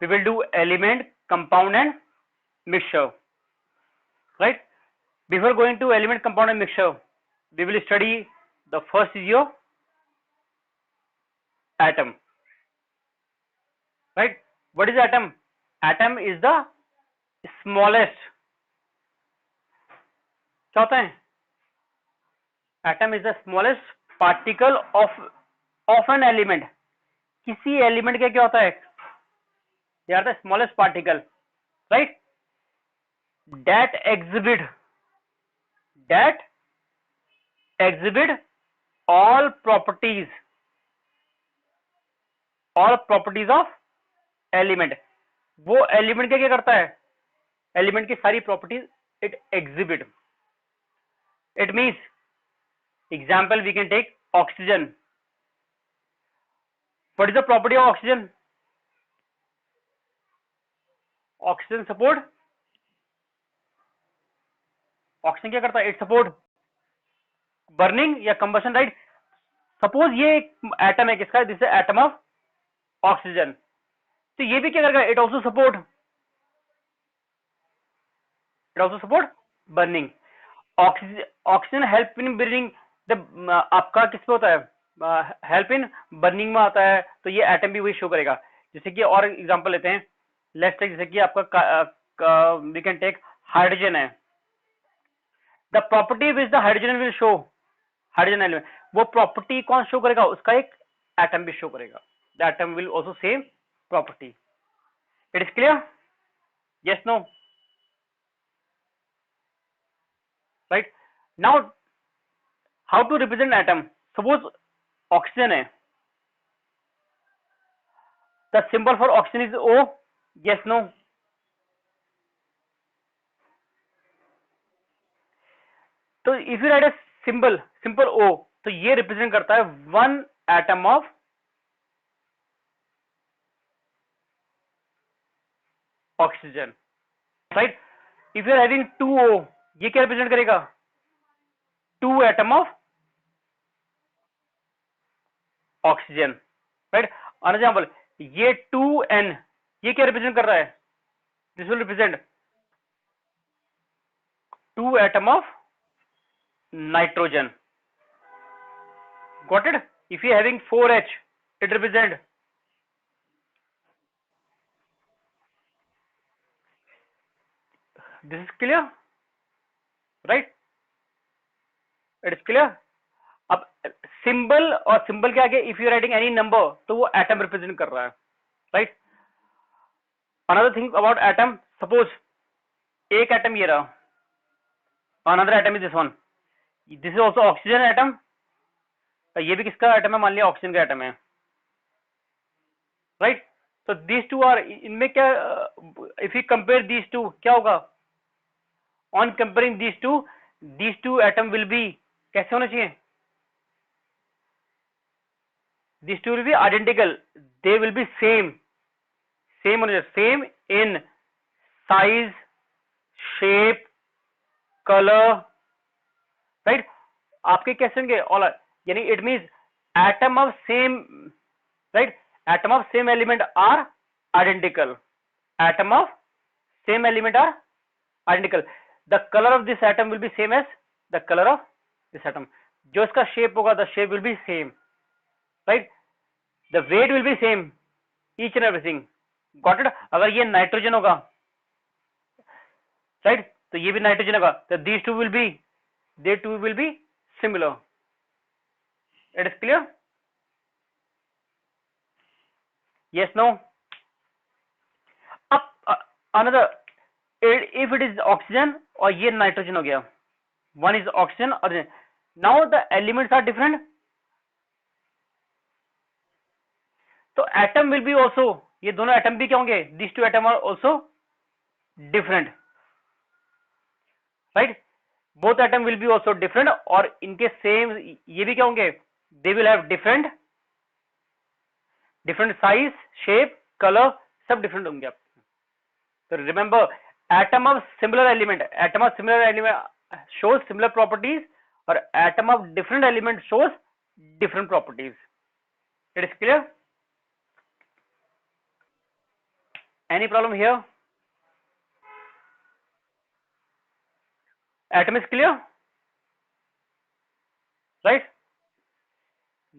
we will do element, compound and mixture, right? Before going to element, compound and mixture, we will study the first is your atom, right? What is atom? Atom is the smallest, क्या होता है? Atom is the smallest particle of an element. किसी element का क्या होता है? They are the smallest particle, right? That exhibit all properties of element. वो element क्या करता है? एलिमेंट की सारी properties it exhibit. It means, example we can take oxygen. What is the property of oxygen? Oxygen support. Oxygen क्या करता है? It support burning या combustion, right? Suppose ये एक एटम है, किसका? This is atom of oxygen. तो ये भी क्या करेगा? It also support burning. Oxygen help in burning. आपका किस पे होता है? हेल्प इन बर्निंग में आता है. तो ये एटम भी वही शो करेगा. जैसे कि और एग्जांपल लेते हैं, लेट्स टेक, जैसे कि आपका वी कैन टेक हाइड्रोजन है. The property which the hydrogen will show, hydrogen element, वो प्रॉपर्टी कौन शो करेगा? उसका एक एटम भी शो करेगा. The atom will also same property. It is clear? Yes, no? Right. Now how to represent atom? Suppose oxygen है, the symbol for oxygen is O. Yes, no? तो if you write a simple O, तो ये represent करता है one atom of oxygen, right? If you are having 2O, ये क्या represent करेगा? 2 atom of oxygen, right? Another example, ये 2N, ये क्या रिप्रेजेंट कर रहा है? This will represent 2 atom of nitrogen. Got it? If you are having 4H, it represent this is clear, right? It is clear. अब symbol और symbol के आगे if you writing any number, तो वो एटम रिप्रेजेंट कर रहा है, right? Another thing about atom, suppose एक एटम ये रहा, another atom is this one, this is also oxygen atom, ये भी किसका एटम है? मान लिया ऑक्सीजन का एटम है, राइट? तो दीज टू आर, इनमें क्या, if you compare these two, क्या होगा? On comparing these two atom will B, कैसे होना चाहिए? These two will be identical. They will be same in size, shape, color, right? आपके कैसे होंगे? All are, यानी it means atom of same, right? Atom of same element are identical. Atom of same element are identical. The color of this atom will be same as the color of this atom. जो इसका shape होगा, the shape will be same, right? The weight will be same, each and everything. Got it? अगर ये nitrogen होगा, right? तो ये भी nitrogen होगा, तो these two will be similar. It is clear? Yes, no? अब another, if it is oxygen और ये नाइट्रोजन हो गया, one is oxygen और now the elements are different. तो एटम विल बी ऑल्सो, ये दोनों एटम भी क्या होंगे? This two atom are also different, right? Both atom will be also different, और इनके सेम ये भी क्या होंगे? They will have different size, shape, colour, सब डिफरेंट होंगे आपके. तो remember, atom of similar element shows similar properties, और atom of different element shows different properties. It is clear? Any problem here? Atom is clear, right?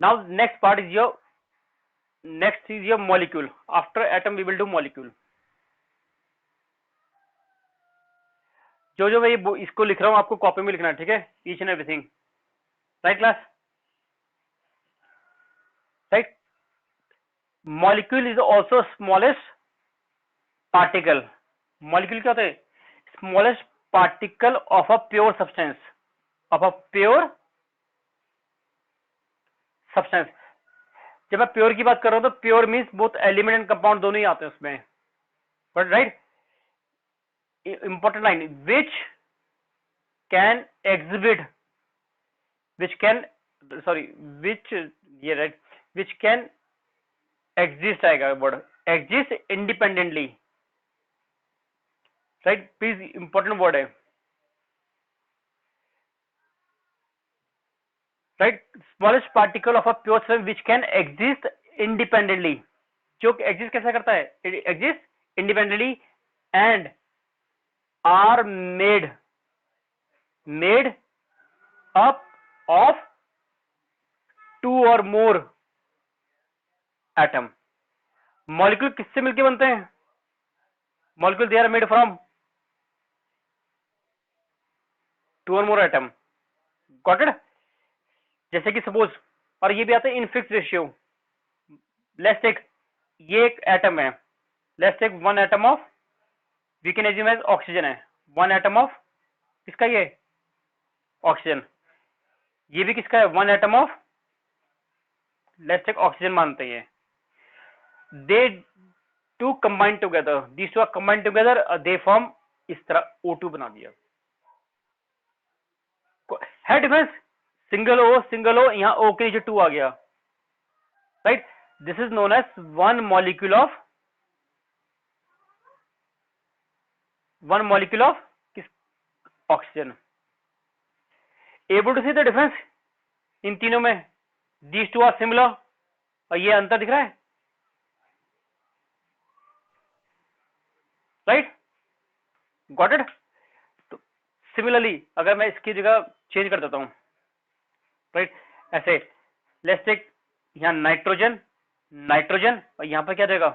Now next part is your molecule. After atom we will do molecule. जो मैं इसको लिख रहा हूं आपको copy में लिखना है, ठीक है? Each and everything, right class? Right. Molecule is also smallest particle. Molecule क्या होता है? Smallest particle of a pure substance. Of a pure substance. जब मैं प्योर की बात कर रहा हूं तो pure means both element and compound दोनों ही आते हैं उसमें, but right. Important line, which can exhibit, which can, sorry, which, ये right, which can exist आएगा word, exist independently, right? Please important word है, right? Smallest particle of a pure substance which can exist independently. जो exist कैसा करता है? It exists independently and are made up of two or more atom. Molecule किससे मिलके बनते हैं? Molecule they are made from two or more atom. Got it? जैसे कि सपोज, और ये भी आता है in fix ratio. Let's take, ये एक एटम है, let's take one atom of, we can assume as oxygen है. वन एटम ऑफ किसका? ये ऑक्सीजन. ये भी किसका है? One atom of, let's take oxygen मानते हैं. They two combine together, these two are combine together, they form, इस तरह O2 बना दिया. है डिफरेंस? सिंगल O, यहां O के नीचे 2 आ गया, right? This is known as one molecule of किस? Oxygen. Able to see the difference in तीनों में? दीज टू आर सिमिलर, और ये अंतर दिख रहा है, राइट? Got it? तो सिमिलरली अगर मैं इसकी जगह चेंज कर देता हूं, राइट, ऐसे, लेट्स टेक यहां नाइट्रोजन, और यहां पर क्या देगा?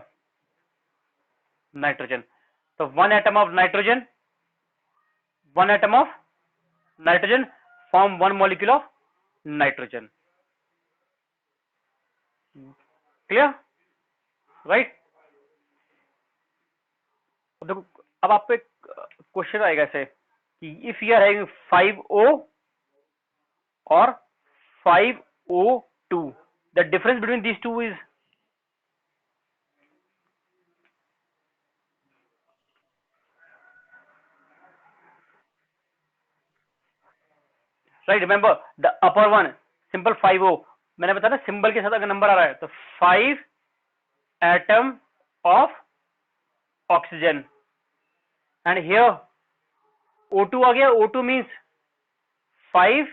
नाइट्रोजन. तो one atom of nitrogen form one molecule of nitrogen. Clear? Right. देखो, अब आपको एक क्वेश्चन आएगा ऐसे कि if you are having 5O और 5O2, the difference between these two is, right? Remember the upper one simple 5O, मैंने बताया ना सिंबल के साथ अगर नंबर आ रहा है तो 5 atom of oxygen, and here O2 आ गया. O2 means 5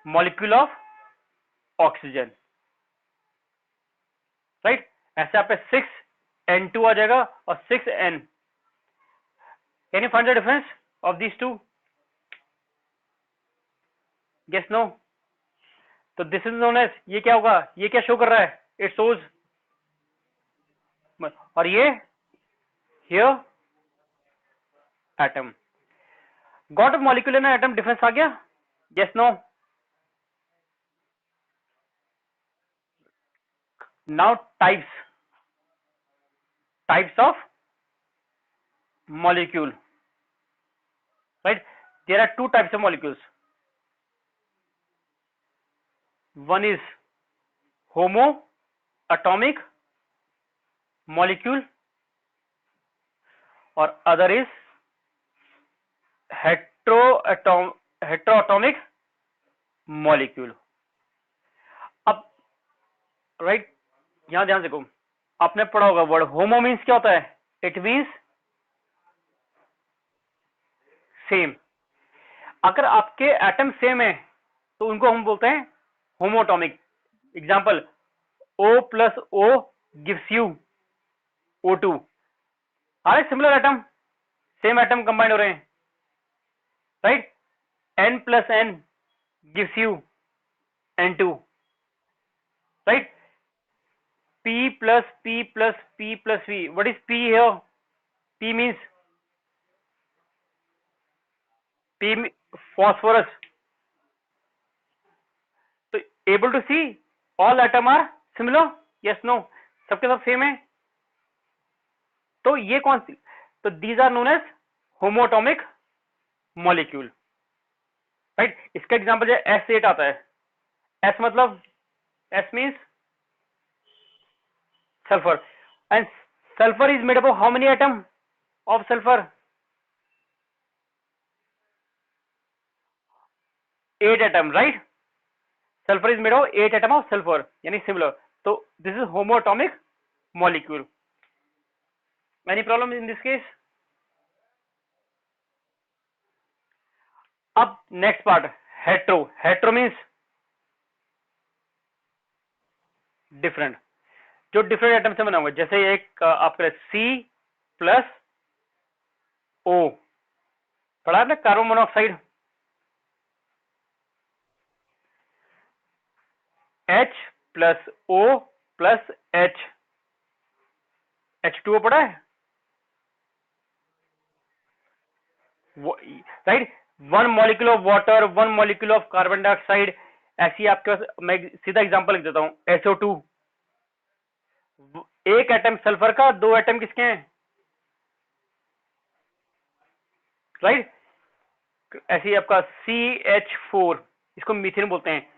molecule of oxygen, right? ऐसे आप 6N2 आ जाएगा और 6N. Can you find the difference of these two? Guess no? तो दिस इज नोन एज, ये क्या होगा? ये क्या शो कर रहा है? इट शोज, और ये here atom. Got of molecule and atom difference आ गया? Yes no? Now types of molecule, right? There are two types of molecules. One is homoatomic molecule or other is heteroatomic molecule. अब right, यहां ध्यान देखो, आपने पढ़ा होगा word होमो means क्या होता है? It means same. अगर आपके एटम सेम है तो उनको हम बोलते हैं homoatomic. Example O+O gives you O2. are similar atom, same atom combined हो रहे हैं, right. N plus N gives you N2, right. P plus P plus P plus V. What is P here? P means phosphorus. So able to see all atom are similar? Yes, no? सबके सब same है. तो ये कौन सी, तो these are known as homoatomic molecule, right. इसका example जो S8 आता है. S मतलब, S means sulfur, and sulfur is made up of how many atom of sulfur? 8 atom, right. Sulfur is made of 8 atom of sulfur, यानी similar. So this is homoatomic molecule. Any problem in this case? अब next part, hetero. Hetero means different. जो different atom से बना हुआ, जैसे एक आपका C plus O पढ़ा आपने, carbon monoxide. H plus O plus H, H2O पढ़ा है, right. 1 molecule of water, 1 molecule of carbon dioxide. ऐसी आपके पास, मैं सीधा एग्जांपल लिख देता हूं. SO2, एक एटम सल्फर का, 2 एटम किसके हैं, राइट. ऐसी आपका CH4, इसको मीथेन बोलते हैं.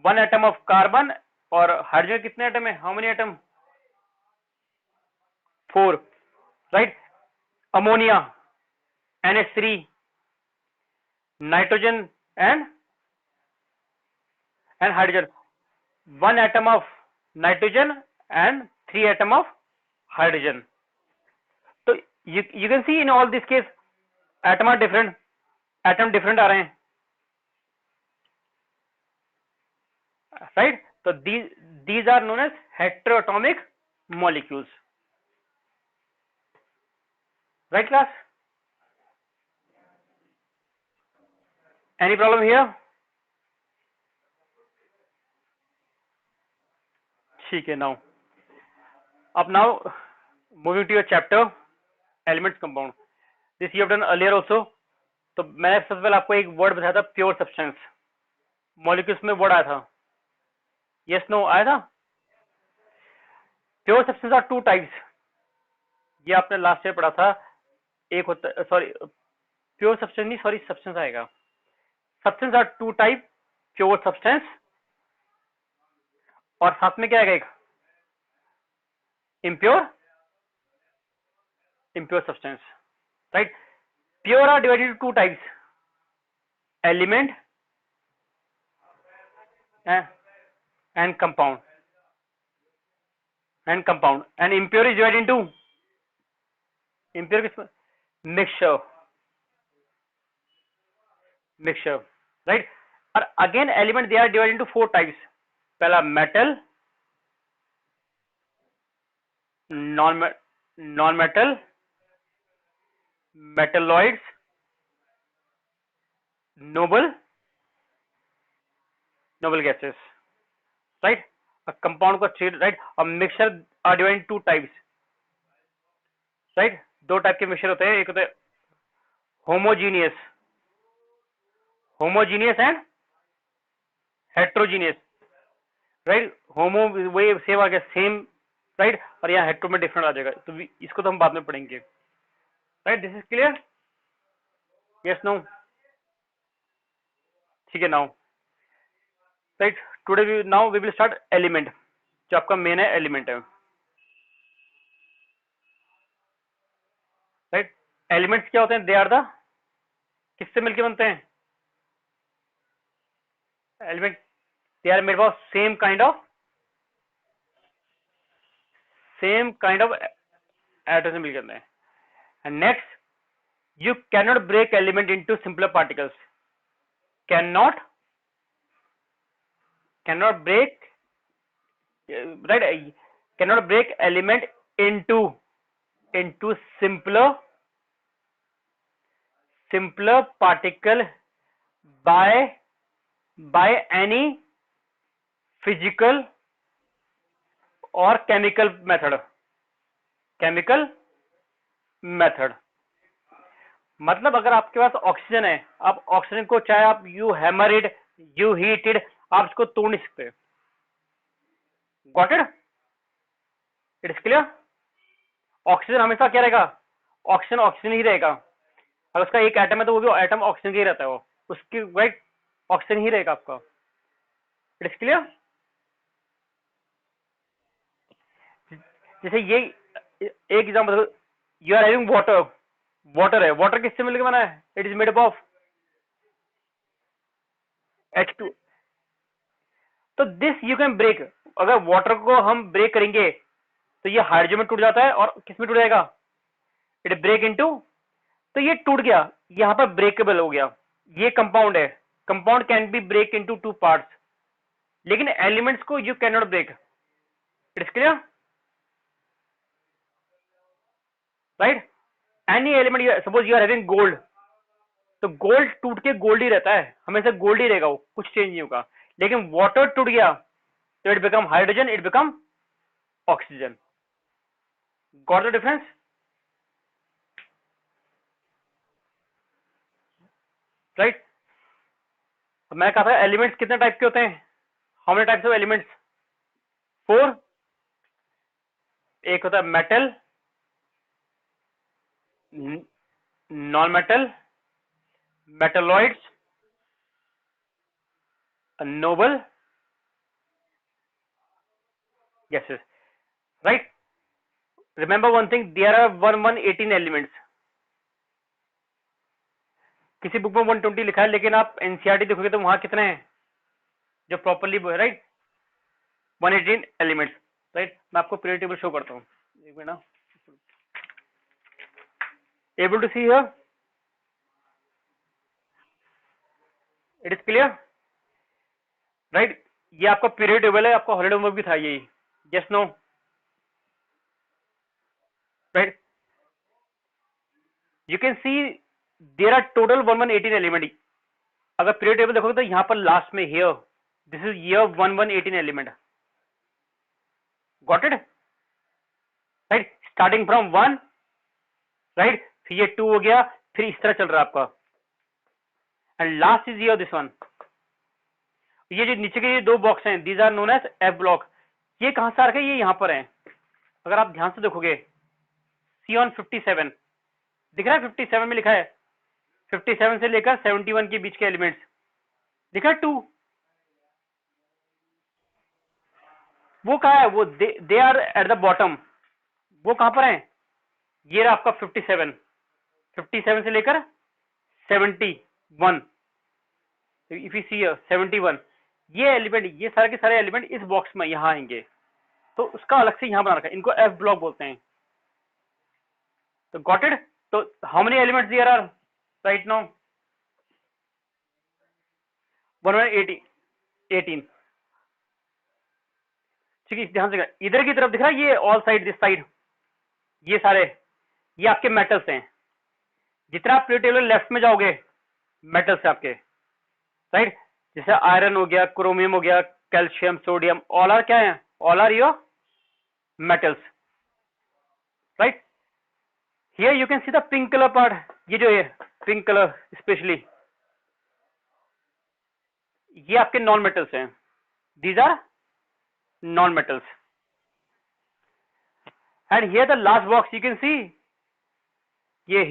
1 एटम ऑफ कार्बन, और हाइड्रोजन कितने एटम है, how many atom, 4, right. Ammonia NH3, nitrogen and hydrogen, 1 atom of nitrogen and 3 atom of hydrogen. So you can see in all this case atom are different, atom different आ रहे हैं, right. So these are known as heteroatomic molecules, right class. Any problem here? ठीक है. now moving to your chapter elements compound. This you have done earlier also. तो मैंने सबसे पहले आपको एक वर्ड बताया था, प्योर सब्सटेंस. मॉलिक्यूल्स में वर्ड आया था, यस नो आया था. Pure substance are 2 types. ये आपने लास्ट ईयर पढ़ा था. एक होता, सॉरी प्योर सब्सटेंस नहीं, सॉरी सब्सटेंस आएगा. Substance are 2 type, pure substance, और साथ में क्या आएगा, एक impure substance, right. Pure are divided into 2 types, element and compound, and impure is divided into, impure mixture, right. और again element they are divided into 4 types. पहला metal, non-metal, metalloids, noble gases, right. A compound को 3, right. A mixture are divided into 2 types, right. 2 type के mixture होते हैं. एक होता है homogeneous and heterogeneous, right. होमो वही सेम आ गया, सेम, राइट. और यहाँ हेट्रो में डिफरेंट आ जाएगा, तो इसको तो हम बाद में पढ़ेंगे, right. This is clear, yes no, ठीक है. Now right, today now we will start element, जो आपका मेन है एलिमेंट है, राइट. एलिमेंट्स क्या होते हैं, दे आर द, किससे मिलके बनते हैं element, they are made of same kind of atom से मिलकर बनते हैं. And next, you cannot break element into simpler particles, cannot break, right. cannot break element into simpler particle by any physical or chemical method. मतलब अगर आपके पास oxygen है, आप oxygen को चाहे आप you hammer it, you heat it, आप इसको तोड़ नहीं सकते. Got it? It is clear? Oxygen हमेशा क्या रहेगा? ऑक्सीजन ही रहेगा. अगर उसका एक एटम है तो वो भी एटम ऑक्सीजन का ही रहता है, वो उसकी राइट ऑक्सीजन ही रहेगा आपका. It is clear? जैसे ये एक example, you are having water है, वाटर किससे मिलकर बना है? It is made up of H2. तो दिस यू कैन ब्रेक. अगर वाटर को हम ब्रेक करेंगे तो ये हाइड्रोजन में टूट जाता है और किस में टूट जाएगा? It break into. तो ये टूट गया, यहां पर ब्रेकेबल हो गया. ये कंपाउंड है, compound can be break into 2 parts, लेकिन एलिमेंट्स को you can not break. It is clear? Right? Any element, suppose you are having gold, तो गोल्ड टूट के गोल्ड ही रहता है, हमेशा गोल्ड ही रहेगा, वो कुछ चेंज नहीं होगा. लेकिन वाटर टूट गया तो it become hydrogen, it become oxygen. Got the difference? Right? मैं कहा था एलिमेंट्स कितने टाइप के होते हैं? How many types of elements? 4. एक होता है metal, non metal, metalloids, noble gases. Right? Remember one thing, there are 118 elements. किसी बुक में 120 लिखा है, लेकिन आप एनसीईआरटी देखोगे तो वहां कितने हैं जो प्रॉपरली, राइट, 118 एलिमेंट्स. राइट? मैं आपको पीरियड टेबल शो करता हूँ, एक minute. Able to see here? It is clear? Right? ये आपका पीरियड टेबल है, आपका हॉलिडे होमवर्क भी था यही. Yes no? Right? You can see there are total 1118 element. अगर पीरियड टेबल देखोगे तो यहां पर लास्ट में here, this is year 1118 element. Got it? Right? Starting from 1, right, फिर ये 2 हो गया, फिर इस तरह चल रहा है आपका, and last is year this one. ये जो नीचे के ये 2 बॉक्स हैं, these are known as F block. ये कहां से आ रखे हैं? ये यहां पर हैं. अगर आप ध्यान से देखोगे, सी ऑन 57 दिख रहा है, 57 में लिखा है, 57 से लेकर 71 के बीच के एलिमेंट्स दिखा है. 2 वो कहा है? वो they are at the bottom. वो कहां पर है? ये रहा आपका 57, 57 से लेकर 71. इफ यू सी 71, ये एलिमेंट, ये सारे के सारे एलिमेंट इस बॉक्स में यहां आएंगे, तो उसका अलग से यहां बना रखा है, इनको एफ ब्लॉक बोलते हैं. तो गॉट इट? तो how many elements there are right now? 118. ठीक है, ध्यान से इधर की तरफ दिख रहा है, ये ऑल साइड, दिस साइड, ये सारे, ये आपके मेटल्स हैं. जितना आप पीरियड टेबल लेफ्ट में जाओगे, मेटल्स है आपके. राइट? जैसे आयरन हो गया, क्रोमियम हो गया, कैल्शियम, सोडियम, ऑल आर क्या है? All are your metals. Right? Here you can see the pink colour part. ये जो है पिंक कलर स्पेशली, ये आपके नॉन मेटल्स हैं. These are non metals. And here the last box you can see, ये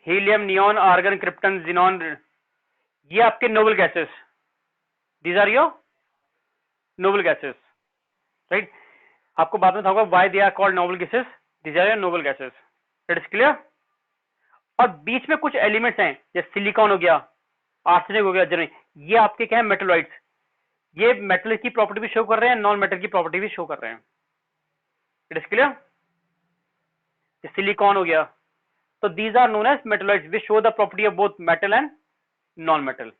helium, neon, argon, krypton, xenon, ये आपके noble gases. These are your noble gases. Right? आपको बाद में था होगा why they are called noble gases. These are your noble gases. It is clear? और बीच में कुछ एलिमेंट्स हैं, जैसे सिलिकॉन हो गया, आर्सेनिक हो गया, जर्मनी, ये आपके क्या है? मेटलॉइड्स. ये मेटल की प्रॉपर्टी भी शो कर रहे हैं, नॉन मेटल की प्रॉपर्टी भी शो कर रहे हैं. It is clear? सिलिकॉन हो गया, तो these are known as metalloids which show the property of both metal and non metal.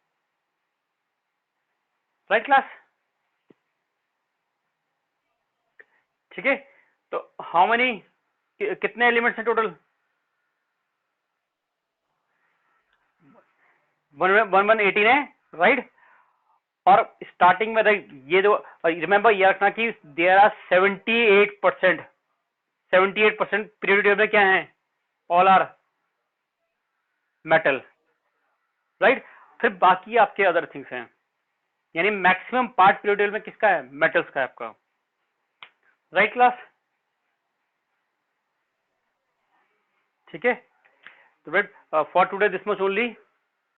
Right class? ठीक है. तो हाउ मेनी, कितने एलिमेंट्स हैं टोटल? वन वन 18 है, राइट। और स्टार्टिंग में ये जो, रिमेंबर ये रखना कि देयर आर 78%, 78% पीरियोडिक टेबल में क्या है, ऑल आर मेटल, राइट। फिर बाकी आपके अदर थिंग्स हैं, यानी मैक्सिमम पार्ट पीरियोडिक टेबल में किसका है, मेटल्स का है आपका, राइट क्लास। ठीक है, तो for today this much only.